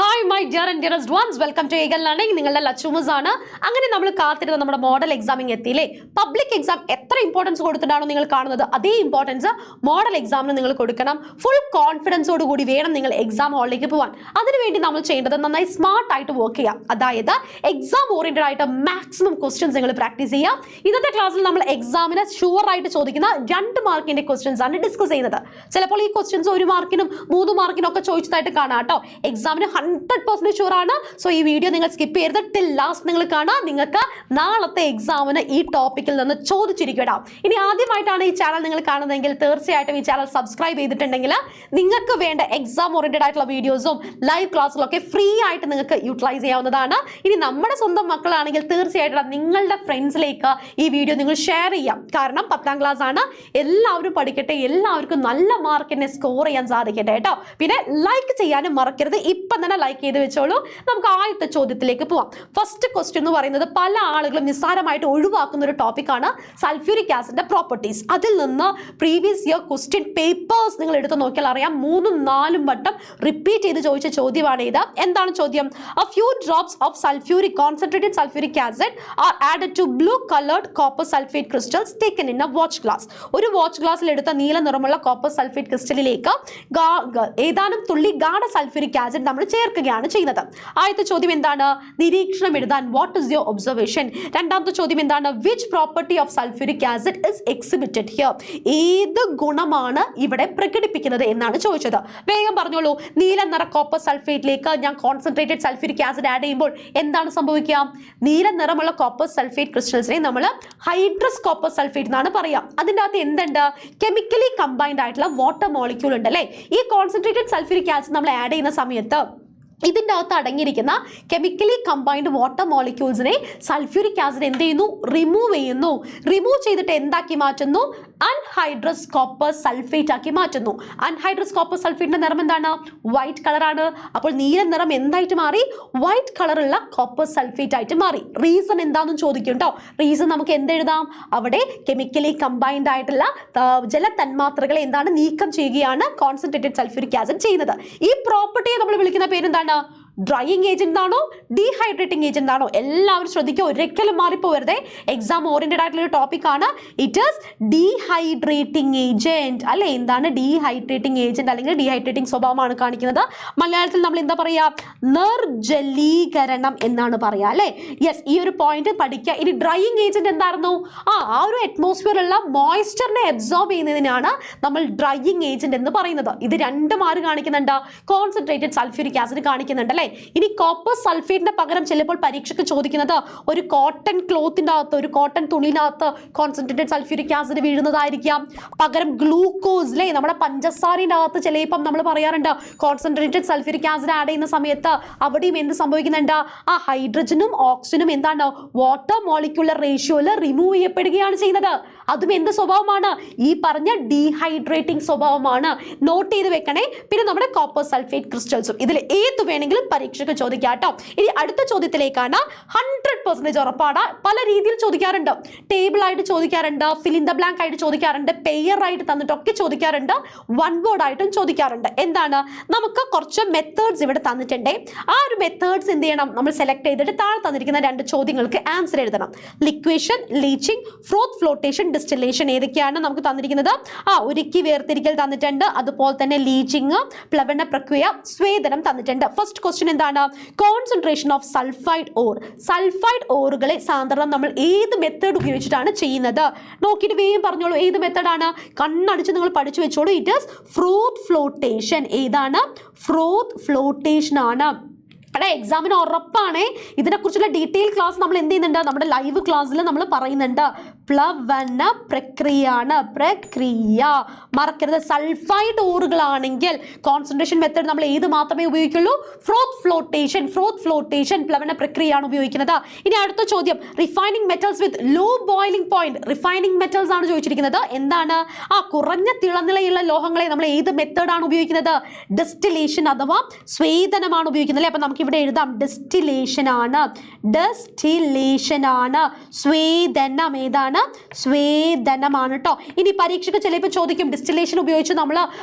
Hi my dear and dearest ones, welcome to Eagle learning. നിങ്ങളുടെ ലച്ചുമസ് ആണ്. അങ്ങനെ നമ്മൾ കാത്തിരുന്ന നമ്മുടെ മോഡൽ എക്സാമിങ് എത്തിയില്ലേ. പബ്ലിക് എക്സാം എത്ര ഇമ്പോർട്ടൻസ് കൊടുത്തിട്ടാണോ നിങ്ങൾ കാണുന്നത്, അതേ ഇമ്പോർട്ടൻസ് മോഡൽ എക്സാമിന് നിങ്ങൾ കൊടുക്കണം. ഫുൾ കോൺഫിഡൻസോട് കൂടി വേണം നിങ്ങൾ എക്സാം ഹാളിലേക്ക് പോകാൻ. അതിനുവേണ്ടി നമ്മൾ ചെയ്യേണ്ടത് നന്നായി സ്മാർട്ട് ആയിട്ട് വർക്ക് ചെയ്യാം. അതായത് എക്സാം ഓറിയന്റഡ് ആയിട്ട് മാക്സിമം ക്വസ്റ്റ്യൻസ് നിങ്ങൾ പ്രാക്ടീസ് ചെയ്യാം. ഇന്നത്തെ ക്ലാസ്സിൽ നമ്മൾ എക്സാമിന് ഷുവർ ആയിട്ട് ചോദിക്കുന്ന 2 മാർക്കിന്റെ ക്വസ്റ്റ്യൻസ് ആണ് ഡിസ്കസ് ചെയ്യുന്നത്. ചിലപ്പോൾ ഈ ക്വസ്റ്റ്യൻസ് 1 മാർക്കിനും 3 മാർക്കിനും ഒക്കെ ചോദിച്ചതായിട്ട് കാണാം കേട്ടോ. എക്സാമിന് 100% ഷുവർ ആണ്. സോ ഈ വീഡിയോ നിങ്ങൾ സ്കിപ്പ് ചെയ്ത് ടിൽ ലാസ്റ്റ് നിങ്ങൾ കാണാം. നിങ്ങൾക്ക് നാളത്തെ എക്സാമിന് ഈ ടോപ്പിക്കിൽ നിന്ന് ചോദിച്ചിരിക്കണം. ഇനി ആദ്യമായിട്ടാണ് ഈ ചാനൽ നിങ്ങൾ കാണുന്നതെങ്കിൽ തീർച്ചയായിട്ടും ഈ ചാനൽ സബ്സ്ക്രൈബ് ചെയ്തിട്ടുണ്ടെങ്കിൽ നിങ്ങൾക്ക് വേണ്ട എക്സാം ഓറിയന്റഡ് ആയിട്ടുള്ള വീഡിയോസും ലൈവ് ക്ലാസ്സുകളും ഒക്കെ ഫ്രീ ആയിട്ട് നിങ്ങൾക്ക് യൂട്ടിലൈസ് ചെയ്യാവുന്നതാണ്. ഇനി നമ്മുടെ സ്വന്തം മക്കളാണെങ്കിൽ തീർച്ചയായിട്ടും നിങ്ങളുടെ ഫ്രണ്ട്സിലേക്ക് ഈ വീഡിയോ നിങ്ങൾ ഷെയർ ചെയ്യാം. കാരണം 10ാം ക്ലാസ് ആണ്, എല്ലാവരും പഠിക്കട്ടെ, എല്ലാവർക്കും നല്ല മാർക്കിനെ സ്കോർ ചെയ്യാൻ സാധിക്കട്ടെ കേട്ടോ. പിന്നെ ലൈക്ക് ചെയ്യാനും മറക്കരുത്. ഇപ്പം തന്നെ ലൈക്ക് ചെയ്ത് വെച്ചോളൂ. നമുക്ക് ആദ്യത്തെ ചോദ്യത്തിലേക്ക് പോവാം. ഫസ്റ്റ് ക്വസ്റ്റ്യൻ എന്ന് പറയുന്നത് പല ആളുകളും നിസ്സാരമായിട്ട് ഒഴിവാക്കുന്ന ഒരു ടോപ്പിക്കാണ് സൾഫ്യൂരിക് ആസിഡിന്റെ പ്രോപ്പർട്ടീസ്. അതിൽ നിന്ന് പ്രീവിയസ് ഇയർ ക്വസ്റ്റ്യൻ പേപ്പേഴ്സ് നിങ്ങൾ എടുത്ത് നോക്കിയാൽ അറിയാം, 3ഉം 4ഉം വട്ടം റിപ്പീറ്റ് ചെയ്ത് ചോദിച്ച ചോദ്യമാണ് ഇത്. എന്താണ് ചോദ്യം? A few drops of concentrated sulfuric acid are added to blue colored copper sulfate crystals taken in a watch glass. ഒരു വാച്ച് ഗ്ലാസ്സിൽ എടുത്ത നീല നിറമുള്ള കോപ്പർ സൾഫേറ്റ് ക്രിസ്റ്റലിലേക്ക് ഏതാനും തുള്ളി ഗാഢ സൾഫ്യൂരിക് ആസിഡ് നമ്മൾ ചേർക്കുകയാണ് ചെയ്യുന്നത്. ആദ്യത്തെ ചോദ്യം എന്താണ്? നിരീക്ഷണം എഴുതാൻ വാട്ട് ഇസ് യുവർ ഒബ്സർവേഷൻ. രണ്ടാമത്തെ ചോദ്യം എന്താണ്? Which property of sulphuric acid is exhibited here. ഏത് ഗുണമാണ് ഇവിടെ പ്രകടിപ്പിക്കുന്നത് എന്നാണ് ചോദിച്ചത്. വേഗം പറഞ്ഞോളൂ. നീല നിറ കോപ്പർ സൾഫേറ്റിലേക്ക് ഞാൻ കോൺസെൻട്രേറ്റഡ് സൾഫ്യൂരിക് ആസിഡ് ആഡ് ചെയ്യുമ്പോൾ എന്താണ് സംഭവിക്കുക? നീല നിറമുള്ള കോപ്പർ സൾഫേറ്റ് ക്രിസ്റ്റൽസിനെ നമ്മൾ ഹൈഡ്രസ് കോപ്പർ സൾഫേറ്റ് എന്നാണ് പറയാം. അതിൻ്റെ അകത്ത് എന്തുണ്ട്? കെമിക്കലി കമ്പൈൻഡ് ആയിട്ടുള്ള വാട്ടർ മോളിക്യൂൾ ഉണ്ട് അല്ലേ. ഈ കോൺസെൻട്രേറ്റഡ് സൾഫ്യൂരിക് ആസിഡ് നമ്മൾ ആഡ് ചെയ്യുന്ന സമയത്ത് ഇതിൻ്റെ അകത്ത് അടങ്ങിയിരിക്കുന്ന കെമിക്കലി കമ്പൈൻഡ് വാട്ടർ മോളിക്യൂൾസിനെ സൾഫ്യൂരിക് ആസിഡ് എന്ത് ചെയ്യുന്നു? റിമൂവ് ചെയ്യുന്നു. റിമൂവ് ചെയ്തിട്ട് എന്താക്കി മാറ്റുന്നു? അൺഹൈഡ്രസ് കോപ്പർ സൾഫേറ്റ് ആക്കി മാറ്റുന്നു. അൺഹൈഡ്രസ് കോപ്പർ സൾഫേറ്റിന്റെ നിറം എന്താണ്? വൈറ്റ് കളറാണ്. അപ്പോൾ നീല നിറം എന്തായിട്ട് മാറി? വൈറ്റ് കളറുള്ള കോപ്പർ സൾഫേറ്റ് ആയിട്ട് മാറി. റീസൺ എന്താണെന്ന് ചോദിക്കും കേട്ടോ. റീസൺ നമുക്ക് എന്തെഴുതാം? അവിടെ കെമിക്കലി കമ്പൈൻഡ് ആയിട്ടുള്ള ജലതന്മാത്രകളെ എന്താണ് നീക്കം ചെയ്യുകയാണ് കോൺസെൻട്രേറ്റഡ് സൾഫ്യൂരിക് ആസിഡ് ചെയ്യുന്നത്. ഈ പ്രോപ്പർട്ടിയെ നമ്മൾ വിളിക്കുന്ന പേരെന്താണ്? ഡ്രൈയിങ് ഏജന്റ് ആണോ ഡീഹൈഡ്രേറ്റിംഗ് ഏജന്റ് ആണോ? എല്ലാവരും ശ്രദ്ധിക്കുക, ഒരിക്കലും മാറിപ്പോവരുതേ. എക്സാം ഓറിയന്റഡ് ആയിട്ടുള്ള ഒരു ടോപ്പിക് ആണ്. ഇറ്റ് ഈസ് ഡീഹൈഡ്രേറ്റിംഗ് ഏജന്റ് അല്ലെ. എന്താണ് ഡീഹൈഡ്രേറ്റിംഗ് ഏജന്റ്? അല്ലെങ്കിൽ ഡീഹൈഡ്രേറ്റിംഗ് സ്വഭാവമാണ് കാണിക്കുന്നത്. മലയാളത്തിൽ നമ്മൾ എന്താ പറയാ? നിർജ്ജലീകരണം എന്നാണ് പറയാ അല്ലെ. യെസ്, ഈ ഒരു പോയിന്റ് പഠിക്കുക. ഇനി ഡ്രൈയിങ് ഏജന്റ് എന്തായിരുന്നു? ആ ഒരു അറ്റ്മോസ്ഫിയറിലുള്ള മോയ്സ്ചറിനെ അബ്സോർബ് ചെയ്യുന്നതിനാണ് നമ്മൾ ഡ്രൈയിങ് ഏജന്റ് എന്ന് പറയുന്നത്. ഇത് രണ്ടും ആര് കാണിക്കുന്നുണ്ട്? കോൺസെൻട്രേറ്റഡ് സൾഫ്യൂരിക് ആസിഡ് കാണിക്കുന്നുണ്ട് അല്ലെ. ഇനി കോപ്പർ സൾഫേറ്റിന്റെ പകരം ചിലപ്പോൾ പരീക്ഷയ്ക്ക് ചോദിക്കുന്നത് ഒരു കോട്ടൺ ക്ലോത്തിന്റെ അകത്ത്, ഒരു കോട്ടൺ തുണിനകത്ത് കോൺസെൻട്രേറ്റഡ് സൾഫ്യൂരിക് ആസിഡ് വീഴുന്നതായിരിക്കാം. പകരം ഗ്ലൂക്കോസ് അല്ലേ, നമ്മുടെ പഞ്ചസാരയുടെ അകത്ത് ചിലപ്പം നമ്മൾ പറയാറുണ്ട് കോൺസെൻട്രേറ്റഡ് സൾഫ്യൂരിക് ആസിഡ് ആഡ് ചെയ്യുന്ന സമയത്ത് അവിടെയും എന്ത് സംഭവിക്കുന്നുണ്ട്? ആ ഹൈഡ്രജനും ഓക്സിജനും എന്താണ്? വാട്ടർ മോളിക്യുലർ റേഷ്യോയിൽ റിമൂവ് ചെയ്യപ്പെടുകയാണ് ചെയ്യുന്നത്. അതും എന്ത് സ്വഭാവമാണ്? ഈ പറഞ്ഞ ഡീഹൈഡ്രേറ്റിംഗ് സ്വഭാവമാണ്. നോട്ട് ചെയ്ത് വെക്കണേ. പിന്നെ നമ്മുടെ കോപ്പർ സൾഫേറ്റ് ക്രിസ്റ്റൽസും ഇതിൽ ഏത് വേണമെങ്കിലും പരീക്ഷയ്ക്ക് ചോദിക്കാം കേട്ടോ. ഇനി അടുത്ത ചോദ്യത്തിലേക്കാണ്. 100% ഉറപ്പാണ്. പല രീതിയിൽ ചോദിക്കാറുണ്ട്. ടേബിൾ ആയിട്ട് ചോദിക്കാറുണ്ട്, ഫിൽ ഇൻ ദ ബ്ലാങ്ക് ആയിട്ട് ചോദിക്കാറുണ്ട്, പെയർ ആയിട്ട് തന്നിട്ടൊക്കെ ചോദിക്കാറുണ്ട്, വൺ വേർഡ് ആയിട്ടും ചോദിക്കാറുണ്ട്. എന്താണ്? നമുക്ക് കുറച്ച് മെത്തേഡ്സ് ഇവിടെ തന്നിട്ടുണ്ട്. ആ ഒരു മെത്തേഡ്സ് എന്ത് ചെയ്യണം? നമ്മൾ സെലക്ട് ചെയ്തിട്ട് താഴെ തന്നിരിക്കുന്ന 2 ചോദ്യങ്ങൾക്ക് ആൻസർ എഴുതണം. ലിക്വേഷൻ, ലീച്ചിങ്, ഫ്രോത്ത് ഫ്ലോട്ടേഷൻ, ഡിസ്റ്റിലേഷൻ ഏതൊക്കെയാണ് നമുക്ക് തന്നിരിക്കുന്നത്? ഉരുക്കി വേർതിരിക്കൽ തന്നിട്ടുണ്ട്. അതുപോലെ തന്നെ ലീച്ചിങ്, പ്ലവന പ്രക്രിയ, സ്വേദനം തന്നിട്ടുണ്ട്. ഫസ്റ്റ് ക്വസ്റ്റ്യൻ എന്താണ്? Concentration of sulphide ore. Sulphide ഓറുകളെ സാധാരണ നമ്മൾ ഏത് മെത്തേഡ് ഉപയോഗിച്ചിട്ടാണ് ചെയ്യുന്നത്? നോക്കിയിട്ട് വേഗം പറഞ്ഞോളൂ. ഏത് മെത്തേഡാണ്? കണ്ണടിച്ച് നിങ്ങൾ പഠിച്ചു വെച്ചോളൂ. It is froth flotation. ഏതാണ്? ഫ്രോത്ത് ഫ്ലോട്ടേഷൻ ആണ്. അവിടെ എക്സാമിന് ഉറപ്പാണ്. ഇതിനെക്കുറിച്ചുള്ള ഡീറ്റെയിൽ ക്ലാസ് നമ്മൾ എന്ത് ചെയ്യുന്നുണ്ട്? നമ്മുടെ ലൈവ് ക്ലാസ്സിൽ നമ്മൾ പറയുന്നുണ്ട്. പ്ലവന പ്രക്രിയയാണ്. പ്രക്രിയ മറക്കരുത്. സൾഫൈഡ് ഓറുകളാണെങ്കിൽ കോൺസെൻട്രേഷൻ മെത്തേഡ് നമ്മൾ ഏത് മാത്രമേ ഉപയോഗിക്കുള്ളൂ? ഫ്രോത്ത് ഫ്ലോട്ടേഷൻ. ഫ്രോത്ത് ഫ്ലോട്ടേഷൻ പ്ലവന പ്രക്രിയയാണ് ഉപയോഗിക്കുന്നത്. ഇനി അടുത്ത ചോദ്യം, refining metals with low boiling point. Refining metals ആണ് ചോദിച്ചിരിക്കുന്നത്. എന്താണ്? കുറഞ്ഞ തിളനിലയുള്ള ലോഹങ്ങളെ നമ്മൾ ഏത് മെത്തേഡാണ് ഉപയോഗിക്കുന്നത്? ഡിസ്റ്റിലേഷൻ അഥവാ സ്വേദനമാണ് ഉപയോഗിക്കുന്നത് അല്ലേ. അപ്പം നമുക്ക് ഇവിടെ എഴുതാം ഡിസ്റ്റിലേഷൻ ആണ്, ഡെസ്റ്റിലേഷൻ ആണ്. സ്വേദനം ഏതാണ്? സ്വേദനമാണ് കേട്ടോ. ഇനി പരീക്ഷയ്ക്ക് ചിലപ്പോൾ ചോദിക്കും ഡിസ്റ്റിലേഷൻ ഉപയോഗിച്ച് നമ്മൾ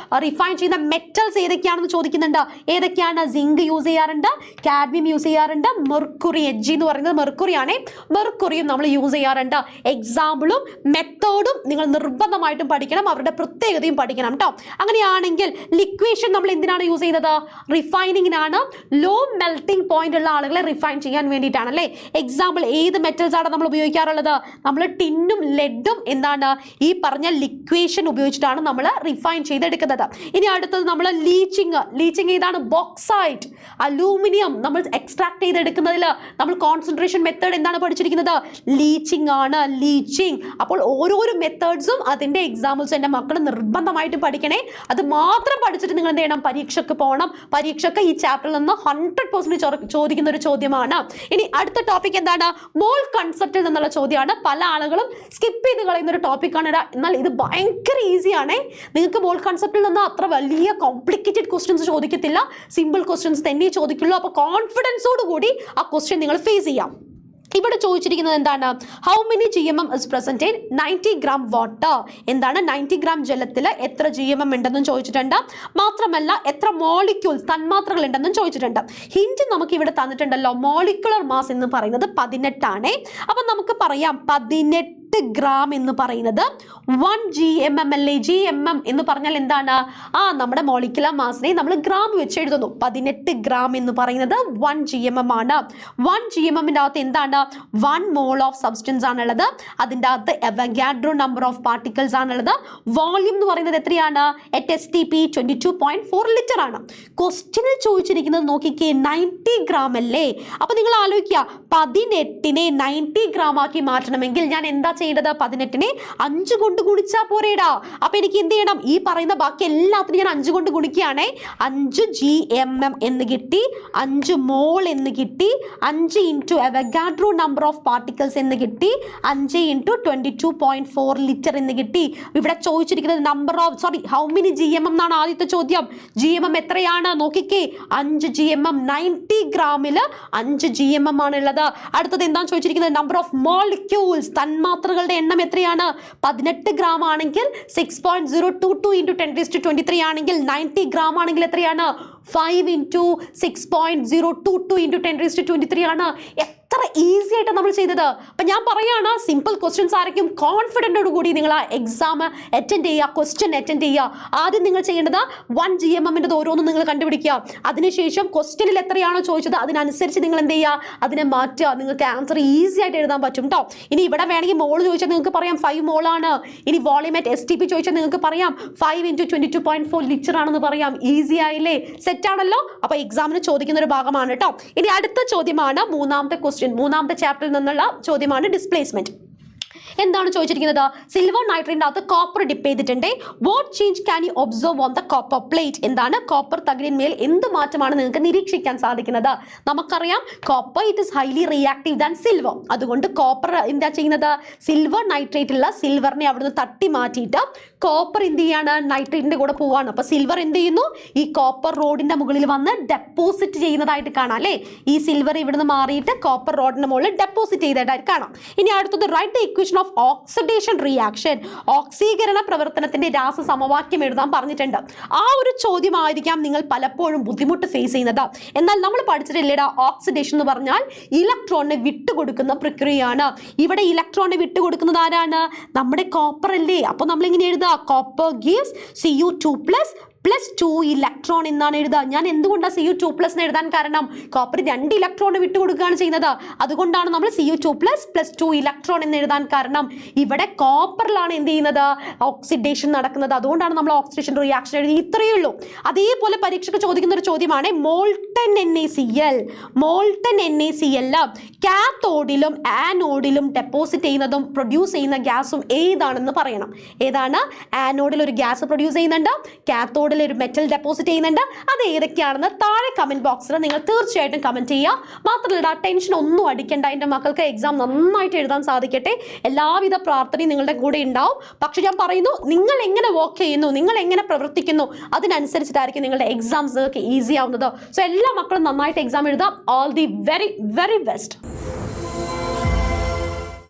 റിഫൈൻ ചെയ്യുന്ന മെറ്റൽസ് ഏതൊക്കെയാണെന്ന് ചോദിക്കുന്നുണ്ട്. ഏതൊക്കെയാണ്? സിങ്ക് യൂസ് ചെയ്യാറുണ്ട്, കാഡ്മിയം യൂസ് ചെയ്യാറുണ്ട്, മെർക്കുറി, എജി എന്ന് പറയുന്നത് മെർക്കുറി ആണ്, മെർക്കുറിയും നമ്മൾ യൂസ് ചെയ്യാറുണ്ട്. എക്സാമ്പിളും മെത്തേഡും നിങ്ങൾ നിർബന്ധമായിട്ടും പഠിക്കണം, അവരുടെ പ്രത്യേകതയും പഠിക്കണം കേട്ടോ. അങ്ങനെയാണെങ്കിൽ ലിക്വേഷൻ നമ്മൾ എന്തിനാണ് യൂസ് ചെയ്യുന്നത്? റിഫൈനിങ്ങിനാണ്. ലോ മെൽറ്റിംഗ് പോയിന്റ് ഉള്ള ആളുകളെ റിഫൈൻ ചെയ്യാൻ വേണ്ടിയിട്ടാണ് അല്ലേ. എക്സാമ്പിൾ ഏത് മെറ്റൽസ് ആണ് നമ്മൾ ഉപയോഗിക്കാറുള്ളത്? നമ്മൾ ടിന്നും ലെഡും എന്താണ് ഈ പറഞ്ഞ ലിക്വേഷൻ ഉപയോഗിച്ചിട്ടാണ് നമ്മൾ റിഫൈൻ ചെയ്തെടുക്കുന്നത്. ഇനി അടുത്തത് നമ്മൾ ലീച്ചിങ് ഏതാണ്? ബോക്സൈറ്റ്, അലൂമിനിയം നമ്മൾ എക്സ്ട്രാക്ട് ചെയ്തെടുക്കുന്നതിൽ നമ്മൾ കോൺസെൻട്രേഷൻ മെത്തേഡ് എന്താണ് പഠിച്ചിരിക്കുന്നത്? ലീച്ചിങ് ആണ്, ലീച്ചിങ്. അപ്പോൾ ഓരോരോ മെത്തേഡ്സും അതിന്റെ എക്സാമ്പിൾസ് എൻ്റെ മക്കൾ നിർബന്ധമായിട്ട് പഠിക്കണേ. അത് മാത്രം പഠിച്ചിട്ട് നിങ്ങൾ എന്ത് ചെയ്യണം? പരീക്ഷയ്ക്ക് പോകണം. പരീക്ഷയ്ക്ക് ഈ ചാപ്റ്ററിൽ നിന്ന് 100% ചോദിക്കുന്ന ഒരു ചോദ്യമാണ്. ഇനി അടുത്ത ടോപ്പിക് എന്താണ്? മോൾ കൺസെപ്റ്റിൽ നിന്നുള്ള ചോദ്യമാണ്. പല ആളുകളും സ്കിപ്പ് ചെയ്ത് കളയുന്ന ഒരു ടോപ്പിക്കാണ്. എന്നാൽ ഇത് ഭയങ്കര ഈസിയാണ്. നിങ്ങൾക്ക് മോൾ കൺസെപ്റ്റിൽ നിന്ന് അത്ര വലിയ കോംപ്ലിക്കേറ്റഡ് ക്വസ്റ്റ്യൻസ് ചോദിക്കത്തില്ല, സിമ്പിൾ ക്വസ്റ്റ്യൻസ് തന്നെ ചോദിക്കുള്ളൂ. അപ്പോൾ കോൺഫിഡൻസോട് കൂടി ആ ക്വസ്റ്റ്യൻ നിങ്ങൾ ഫേസ് ചെയ്യാം. ഇവിടെ ചോദിച്ചിരിക്കുന്നത് എന്താണ്? How many GMM is present in 90 gram water? എന്താണ്? 90 gram ജലത്തിൽ എത്ര GMM ഉണ്ടെന്നും ചോദിച്ചിട്ടുണ്ട്. മാത്രമല്ല എത്ര മോളിക്യൂൾസ്, തന്മാത്രകൾ ഉണ്ടെന്നും ചോദിച്ചിട്ടുണ്ട്. ഹിന്റ് നമുക്ക് ഇവിടെ തന്നിട്ടുണ്ടല്ലോ. മോളിക്കുലർ മാസ് എന്ന് പറയുന്നത് 18 ആണ്. അപ്പം നമുക്ക് പറയാം 18 gram എന്ന് പറയുന്നത് 1 GMM അല്ലേ. GMM എന്ന് പറഞ്ഞാൽ എന്താണ്? നമ്മുടെ മോളിക്കുലർ മാസിനെ നമ്മൾ ഗ്രാം വെച്ച് എഴുതുന്നു. 18 gram എന്ന് പറയുന്നത് 1 GMM ആണ്. 1 GMMന്റെ അകത്ത് എന്താണ്? 1 mole ഓഫ് സബ്സ്റ്റൻസ് ആണുള്ളത്. അതിൻ്റെ അകത്ത് അവഗാഡ്രോ നമ്പർ ഓഫ് പാർട്ടിക്കിൾസ് ആണുള്ളത്. വോള്യൂം എന്ന് പറയുന്നത് എത്രയാണ്? at STP 22.4 ലിറ്റർ ആണ്. ക്വസ്റ്റ്യനിൽ ചോദിച്ചിരിക്കുന്നത് നോക്കിക്കേ, 90 gram അല്ലേ. അപ്പൊ നിങ്ങൾ ആലോചിക്കുക, 18നെ 90 gram ആക്കി മാറ്റണമെങ്കിൽ ഞാൻ എന്താ ചെയ്യേണ്ടത്? 18നെ 5 കൊണ്ട് ഗുണിച്ചാൽ പോരേടാ. അപ്പൊ എനിക്ക് എന്ത് ചെയ്യണം? ഈ പറയുന്ന ബാക്കി എല്ലാത്തിനും ഞാൻ 5 കൊണ്ട് ഗുണിക്കുകയാണേ. 5 GMM എന്ന് കിട്ടി, 5 മോൾ എന്ന് കിട്ടി, 5 into Avogadro number of particles എന്ന് കിട്ടി, 5 ഇൻറ്റു 22.4 ലിറ്റർ എന്ന് കിട്ടി. ഇവിടെ ചോദിച്ചിരിക്കുന്നത് ഹൗ മെനി GMM എന്നാണ് ആദ്യത്തെ ചോദ്യം. GMM എത്രയാണ്? നോക്കിക്കേ, 5 GMM. 90 ഗ്രാമിൽ 5 GMM ആണുള്ളത്. അടുത്തത് എന്താണ് ചോദിച്ചിരിക്കുന്നത്? നമ്പർ ഓഫ് മോളിക്യൂൾസ്, തന്മാത്രകളുടെ എണ്ണം എത്രയാണ്? 18 ഗ്രാം ആണെങ്കിൽ 6.022 ഇൻറ്റു 10⁻23 ആണെങ്കിൽ 90 ഗ്രാം ആണെങ്കിൽ എത്രയാണ്? 5 ഇൻറ്റു 6.022 ഇൻറ്റു 10⁻23 ആണ്. എത്ര ഈസി ആയിട്ട് നമ്മൾ ചെയ്തത്. അപ്പം ഞാൻ പറയുകയാണ്, സിമ്പിൾ ക്വസ്റ്റ്യൻസ് ആയിരിക്കും. കോൺഫിഡൻറ്റോട് കൂടി നിങ്ങൾ ആ എക്സാം അറ്റൻഡ് ചെയ്യുക, ക്വസ്റ്റ്യൻ അറ്റൻഡ് ചെയ്യുക. ആദ്യം നിങ്ങൾ ചെയ്യേണ്ടത് 1 GMMൻ്റെ ഓരോന്നും നിങ്ങൾ കണ്ടുപിടിക്കുക. അതിനുശേഷം ക്വസ്റ്റ്യനിൽ എത്രയാണോ ചോദിച്ചത് അതിനനുസരിച്ച് നിങ്ങൾ എന്ത് ചെയ്യുക? അതിനെ മാറ്റുക. നിങ്ങൾക്ക് ആൻസർ ഈസി ആയിട്ട് എഴുതാൻ പറ്റും കേട്ടോ. ഇനി ഇവിടെ വേണമെങ്കിൽ മോൾ ചോദിച്ചാൽ നിങ്ങൾക്ക് പറയാം 5 മോളാണ്. ഇനി വോളിയം at STP ചോദിച്ചാൽ നിങ്ങൾക്ക് പറയാം 5 ഇൻറ്റു 22.4 ലിറ്റർ ആണെന്ന് പറയാം. ഈസി ആയില്ലേ? സെറ്റ് ആണല്ലോ. അപ്പോൾ എക്സാമിന് ചോദിക്കുന്ന ഒരു ഭാഗമാണ് കേട്ടോ. ഇനി അടുത്ത ചോദ്യമാണ് മൂന്നാമത്തെ മൂന്നാമത്തെ ചാപ്റ്ററിൽ നിന്നുള്ള ചോദ്യമാണ് ഡിസ്പ്ലേസ്മെന്റ്. എന്താണ് ചോദിച്ചിരിക്കുന്നത്? സിൽവർ നൈട്രേറ്റിന്റെ അകത്ത് കോപ്പർ ഡിപ്പ് ചെയ്തിട്ടുണ്ട്. What change can you observe on the copper plate? എന്താണ്? കോപ്പർ തകിടിന്മേൽ എന്ത് മാറ്റമാണ് നിങ്ങൾക്ക് നിരീക്ഷിക്കാൻ സാധിക്കുന്നത്? നമുക്കറിയാം copper it is highly reactive than silver. അതുകൊണ്ട് കോപ്പർ എന്താ ചെയ്യുന്നത്? സിൽവർ നൈട്രേറ്റുള്ള സിൽവറിനെ അവിടുന്ന് തട്ടി മാറ്റിയിട്ട് കോപ്പർ എന്ത് ചെയ്യാണ്? നൈട്രേറ്റിന്റെ കൂടെ പോവാണ്. അപ്പൊ സിൽവർ എന്ത് ചെയ്യുന്നു? ഈ കോപ്പർ റോഡിന്റെ മുകളിൽ വന്ന് ഡെപ്പോസിറ്റ് ചെയ്യുന്നതായിട്ട് കാണാം അല്ലേ. ഈ സിൽവർ ഇവിടുന്ന് മാറിയിട്ട് കോപ്പർ റോഡിന്റെ മുകളിൽ ഡെപ്പോസിറ്റ് ചെയ്തതായിട്ട് കാണാം. ഇനി അടുത്തത് write the equation of oxidation reaction. ഓക്സീകരണ പ്രവർത്തനത്തിന്റെ രാസ സമവാക്യം എഴുതാൻ പറഞ്ഞിട്ടുണ്ട്. ആ ഒരു ചോദ്യമായിരിക്കാം നിങ്ങൾ പലപ്പോഴും ബുദ്ധിമുട്ട് ഫേസ് ചെയ്യുന്നത്. എന്നാൽ നമ്മൾ പഠിച്ചിട്ടില്ലേടാ, ഓക്സിഡേഷൻ എന്ന് പറഞ്ഞാൽ ഇലക്ട്രോണിനെ വിട്ടുകൊടുക്കുന്ന പ്രക്രിയയാണ്. ഇവിടെ ഇലക്ട്രോണിനെ വിട്ടുകൊടുക്കുന്നത് ആരാണ്? നമ്മുടെ കോപ്പർ അല്ലേ. അപ്പോൾ നമ്മൾ എങ്ങനെ എഴുതുക? കോപ്പർ ഗീവ്സ് Cu2+ +2 ഇലക്ട്രോൺ എന്നാണ് എഴുതുക. ഞാൻ എന്തുകൊണ്ടാണ് Cu2+ എന്ന് എഴുതാൻ കാരണം? കോപ്പർ 2 ഇലക്ട്രോൺ വിട്ടുകൊടുക്കുകയാണ് ചെയ്യുന്നത്. അതുകൊണ്ടാണ് നമ്മൾ Cu2+ +2 ഇലക്ട്രോൺ എന്ന് എഴുതാൻ കാരണം. ഇവിടെ കോപ്പറിലാണ് എന്ത് ചെയ്യുന്നത്? ഓക്സിഡേഷൻ നടക്കുന്നത്. അതുകൊണ്ടാണ് നമ്മൾ ഓക്സിഡേഷൻ റിയാക്ഷൻ എഴുതി. ഇത്രയേ ഉള്ളൂ. അതേപോലെ പരീക്ഷയ്ക്ക് ചോദിക്കുന്ന ഒരു ചോദ്യമാണ് മോൾട്ടൺ NaCl. മോൾട്ടൺ NaCl കാത്തോഡിലും ആനോഡിലും ഡെപ്പോസിറ്റ് ചെയ്യുന്നതും പ്രൊഡ്യൂസ് ചെയ്യുന്ന ഗ്യാസും ഏതാണെന്ന് പറയണം. ഏതാണ്? ആനോഡിൽ ഒരു ഗ്യാസ് പ്രൊഡ്യൂസ് ചെയ്യുന്നുണ്ട്, കാത്തോഡ് ബോർഡിൽ ഒരു മെറ്റൽ ഡെപ്പോസിറ്റ് ചെയ്യുന്നുണ്ട്. അത് ഏതൊക്കെയാണെന്ന് താഴെ കമന്റ് ബോക്സിൽ നിങ്ങൾ തീർച്ചയായിട്ടും കമന്റ് ചെയ്യുക. മാത്രമല്ല ടെൻഷൻ ഒന്നും അടിക്കേണ്ട, എൻ്റെ മക്കൾക്ക് എക്സാം നന്നായിട്ട് എഴുതാൻ സാധിക്കട്ടെ. എല്ലാവിധ പ്രാർത്ഥനയും നിങ്ങളുടെ കൂടെ ഉണ്ടാവും. പക്ഷെ ഞാൻ പറയുന്നു, നിങ്ങൾ എങ്ങനെ വർക്ക് ചെയ്യുന്നു, നിങ്ങൾ എങ്ങനെ പ്രവർത്തിക്കുന്നു, അതിനനുസരിച്ചിട്ടായിരിക്കും നിങ്ങളുടെ എക്സാംസ് നിങ്ങൾക്ക് ഈസി ആവുന്നത്. സോ എല്ലാ മക്കളും നന്നായിട്ട് എക്സാം എഴുതാം. All the very very best.